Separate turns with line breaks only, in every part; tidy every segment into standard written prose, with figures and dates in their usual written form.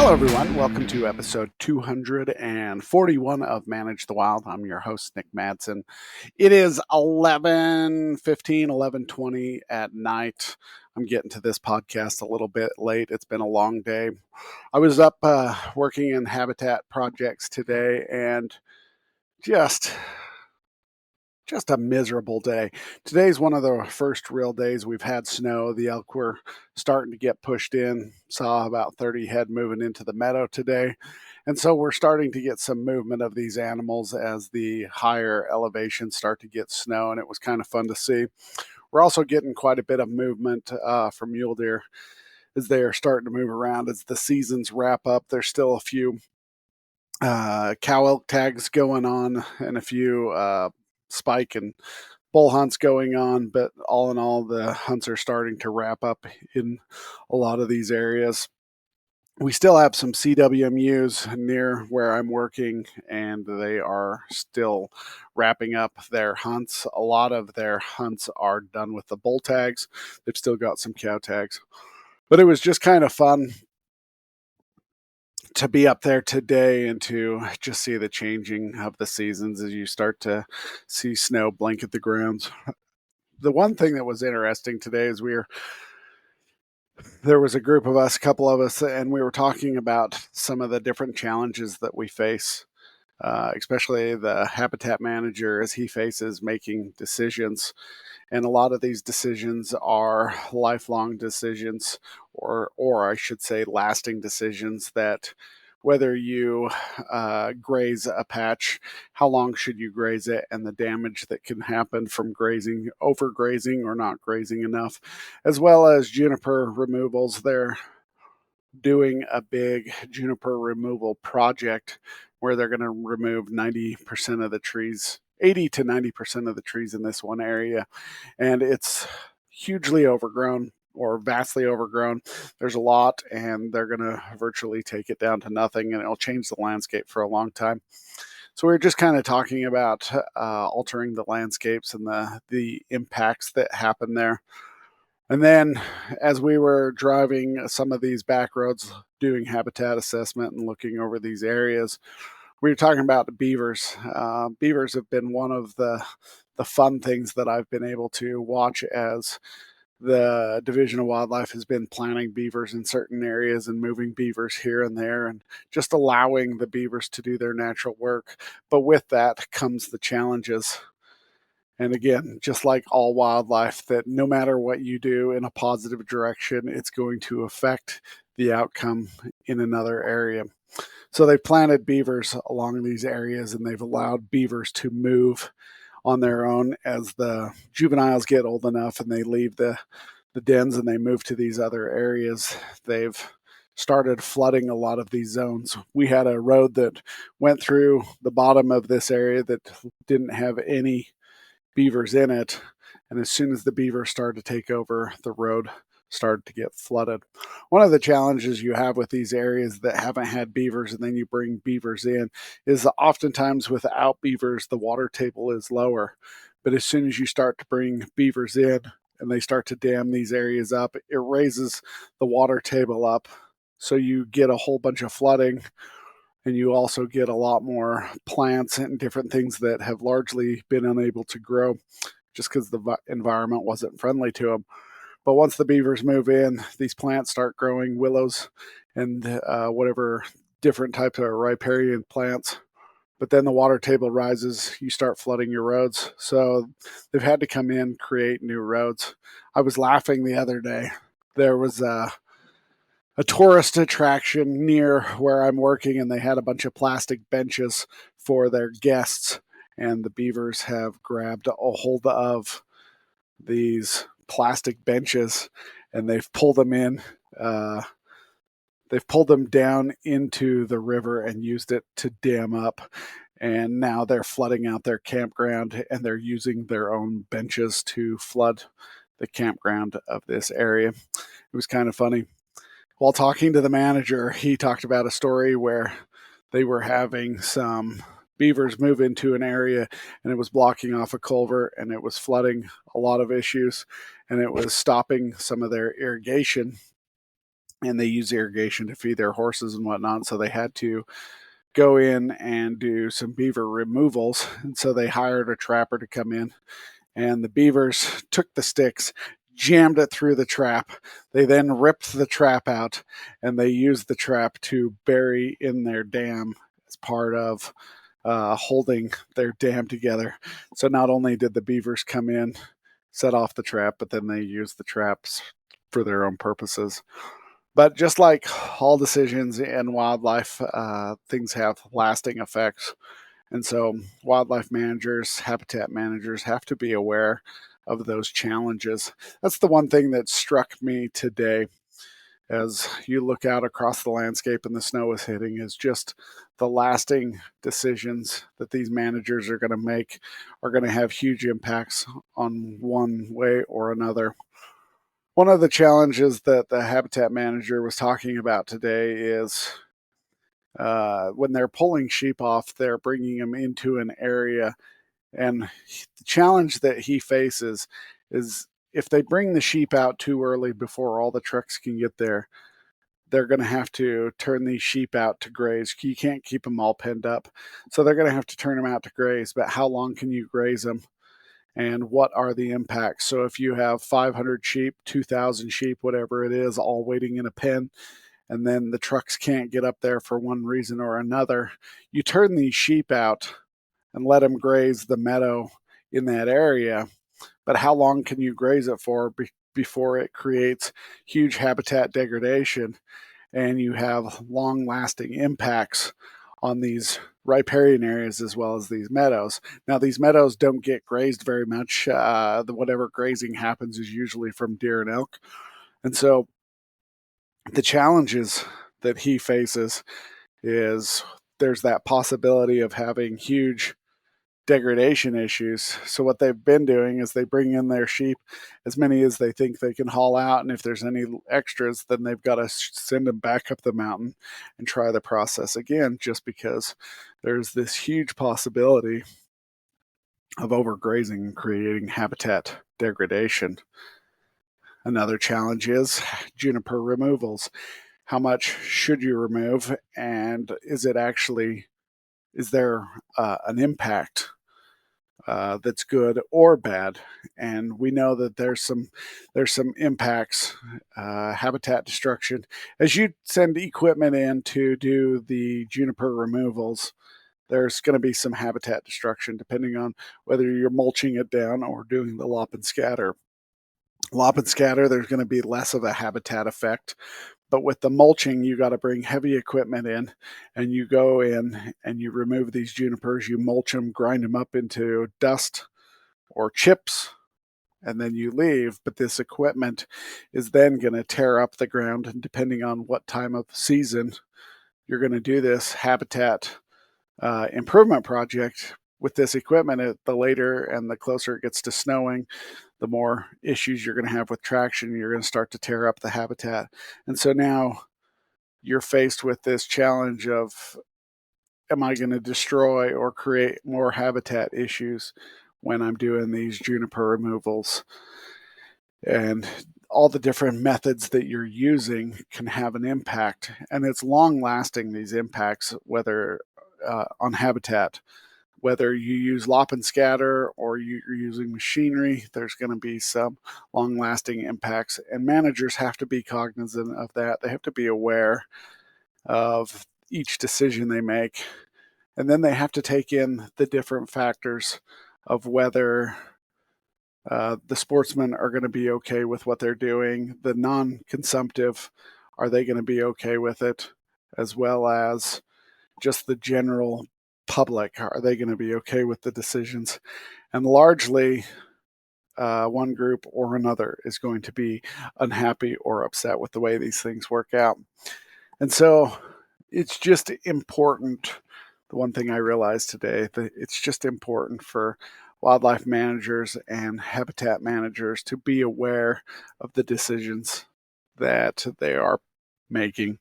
Hello, everyone. Welcome to episode 241 of Manage the Wild. I'm your host, Nick Madsen. It is 11:15, 11:20 at night. I'm getting to this podcast a little bit late. It's been a long day. I was up working in habitat projects today and just just a miserable day. Today's one of the first real days we've had snow. The elk were starting to get pushed in. Saw about 30 head moving into the meadow today. And so we're starting to get some movement of these animals as the higher elevations start to get snow, and it was kind of fun to see. We're also getting quite a bit of movement from mule deer as they are starting to move around as the seasons wrap up. There's still a few cow elk tags going on and a few spike and bull hunts going on, but all in all, the hunts are starting to wrap up in a lot of these areas. We still have some CWMUs near where I'm working, and they are still wrapping up their hunts. A lot of their hunts are done with the bull tags. They've still got some cow tags, but it was just kind of fun to be up there today and to just see the changing of the seasons as you start to see snow blanket the grounds. The one thing that was interesting today is there was a group of us, a couple of us, and we were talking about some of the different challenges that we face, especially the habitat manager as he faces making decisions. And a lot of these decisions are lifelong decisions, or I should say, lasting decisions that whether you graze a patch, how long should you graze it, and the damage that can happen from grazing, overgrazing, or not grazing enough, as well as juniper removals. They're doing a big juniper removal project where they're going to remove 90% of the trees, 80 to 90% of the trees in this one area. And it's hugely overgrown or vastly overgrown. There's a lot, and they're going to virtually take it down to nothing, and it'll change the landscape for a long time. So we're just kind of talking about altering the landscapes and the impacts that happen there. And then as we were driving some of these back roads, doing habitat assessment and looking over these areas, we were talking about the beavers. Beavers have been one of the fun things that I've been able to watch as the Division of Wildlife has been planting beavers in certain areas and moving beavers here and there and just allowing the beavers to do their natural work. But with that comes the challenges. And again, just like all wildlife, that no matter what you do in a positive direction, it's going to affect the outcome in another area. So they've planted beavers along these areas, and they've allowed beavers to move on their own as the juveniles get old enough and they leave the dens and they move to these other areas. They've started flooding a lot of these zones. We had a road that went through the bottom of this area that didn't have any beavers in it, and as soon as the beavers started to take over, the road started to get flooded. One of the challenges you have with these areas that haven't had beavers and then you bring beavers in is that oftentimes without beavers the water table is lower, but as soon as you start to bring beavers in and they start to dam these areas up, it raises the water table up, so you get a whole bunch of flooding, and you also get a lot more plants and different things that have largely been unable to grow just because the environment wasn't friendly to them. But once the beavers move in, these plants start growing, willows and whatever different types of riparian plants. But then the water table rises, you start flooding your roads. So they've had to come in, create new roads. I was laughing the other day. There was a tourist attraction near where I'm working, and they had a bunch of plastic benches for their guests. And the beavers have grabbed a hold of these plastic benches and they've pulled them in. They've pulled them down into the river and used it to dam up. And now they're flooding out their campground, and they're using their own benches to flood the campground of this area. It was kind of funny. While talking to the manager, he talked about a story where they were having some beavers move into an area and it was blocking off a culvert and it was flooding a lot of issues and it was stopping some of their irrigation. and they use irrigation to feed their horses and whatnot. So they had to go in and do some beaver removals. And so they hired a trapper to come in, and the beavers took the sticks, jammed it through the trap. They then ripped the trap out, and they used the trap to bury in their dam as part of holding their dam together. So not only did the beavers come in, set off the trap, but then they used the traps for their own purposes. But just like all decisions in wildlife, things have lasting effects. And so wildlife managers, habitat managers have to be aware of those challenges. That's the one thing that struck me today as you look out across the landscape and the snow is hitting, is just the lasting decisions that these managers are going to make are going to have huge impacts on one way or another. One of the challenges that the habitat manager was talking about today is when they're pulling sheep off, they're bringing them into an area. And the challenge that he faces is if they bring the sheep out too early before all the trucks can get there, they're going to have to turn these sheep out to graze. You can't keep them all penned up. So they're going to have to turn them out to graze. But how long can you graze them? And what are the impacts? So if you have 500 sheep, 2,000 sheep, whatever it is, all waiting in a pen, and then the trucks can't get up there for one reason or another, you turn these sheep out and let them graze the meadow in that area. But how long can you graze it for before it creates huge habitat degradation and you have long lasting impacts on these riparian areas as well as these meadows? Now, these meadows don't get grazed very much. Whatever grazing happens is usually from deer and elk. And so the challenges that he faces is there's that possibility of having huge degradation issues. So what they've been doing is they bring in their sheep, as many as they think they can haul out, and if there's any extras, then they've got to send them back up the mountain and try the process again, just because there's this huge possibility of overgrazing and creating habitat degradation. Another challenge is juniper removals. How much should you remove, and is there an impact that's good or bad? And we know that there's some impacts, habitat destruction. As you send equipment in to do the juniper removals, there's going to be some habitat destruction depending on whether you're mulching it down or doing the lop and scatter. Lop and scatter, there's going to be less of a habitat effect. But with the mulching, you got to bring heavy equipment in, and you go in and you remove these junipers, you mulch them, grind them up into dust or chips, and then you leave. But this equipment is then going to tear up the ground, and depending on what time of season you're going to do this habitat improvement project with this equipment, the later and the closer it gets to snowing, the more issues you're going to have with traction. You're going to start to tear up the habitat. And so now you're faced with this challenge of, am I going to destroy or create more habitat issues when I'm doing these juniper removals? And all the different methods that you're using can have an impact. And it's long lasting, these impacts, whether on habitat. Whether you use lop and scatter or you're using machinery, there's going to be some long lasting impacts. And managers have to be cognizant of that. They have to be aware of each decision they make. And then they have to take in the different factors of whether the sportsmen are going to be okay with what they're doing, the non consumptive, are they going to be okay with it, as well as just the general public, are they going to be okay with the decisions? And largely, one group or another is going to be unhappy or upset with the way these things work out. And so it's just important. The one thing I realized today, that it's just important for wildlife managers and habitat managers to be aware of the decisions that they are making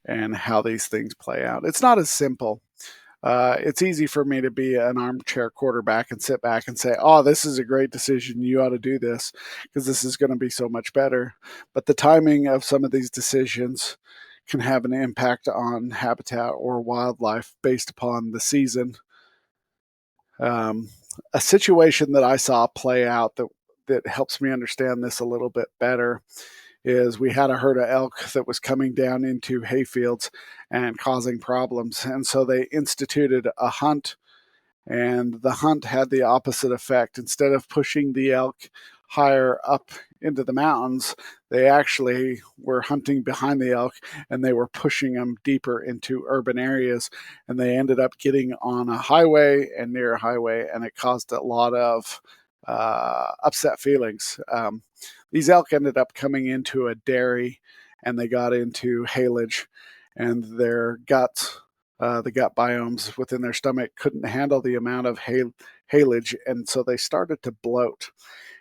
and how these things play out. It's not as simple. it's easy for me to be an armchair quarterback and sit back and say, oh, this is a great decision. You ought to do this because this is going to be so much better. But the timing of some of these decisions can have an impact on habitat or wildlife based upon the season. Um, a situation that I saw play out that helps me understand this a little bit better is we had a herd of elk that was coming down into hayfields and causing problems. And so they instituted a hunt, and the hunt had the opposite effect. Instead of pushing the elk higher up into the mountains, they actually were hunting behind the elk and they were pushing them deeper into urban areas. And they ended up getting on a highway and near a highway, and it caused a lot of upset feelings. These elk ended up coming into a dairy and they got into haylage, and their guts, the gut biomes within their stomach, couldn't handle the amount of haylage, and so they started to bloat.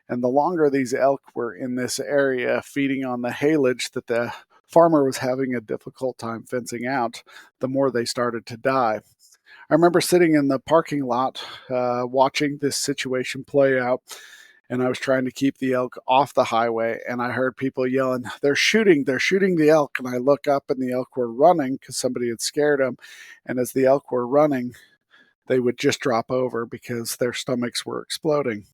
And the longer these elk were in this area feeding on the haylage that the farmer was having a difficult time fencing out, the more they started to die. I remember sitting in the parking lot watching this situation play out, and I was trying to keep the elk off the highway, and I heard people yelling, they're shooting the elk. And I look up and the elk were running because somebody had scared them. And as the elk were running, they would just drop over because their stomachs were exploding.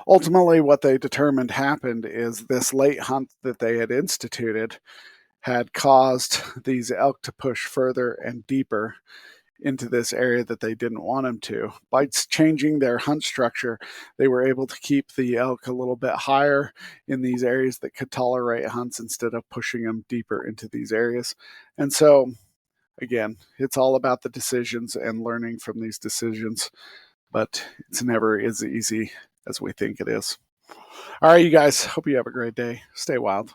Ultimately, what they determined happened is this late hunt that they had instituted had caused these elk to push further and deeper into this area that they didn't want them to. By changing their hunt structure, they were able to keep the elk a little bit higher in these areas that could tolerate hunts instead of pushing them deeper into these areas. And so, again, it's all about the decisions and learning from these decisions, but it's never as easy as we think it is. All right, you guys, hope you have a great day. Stay wild.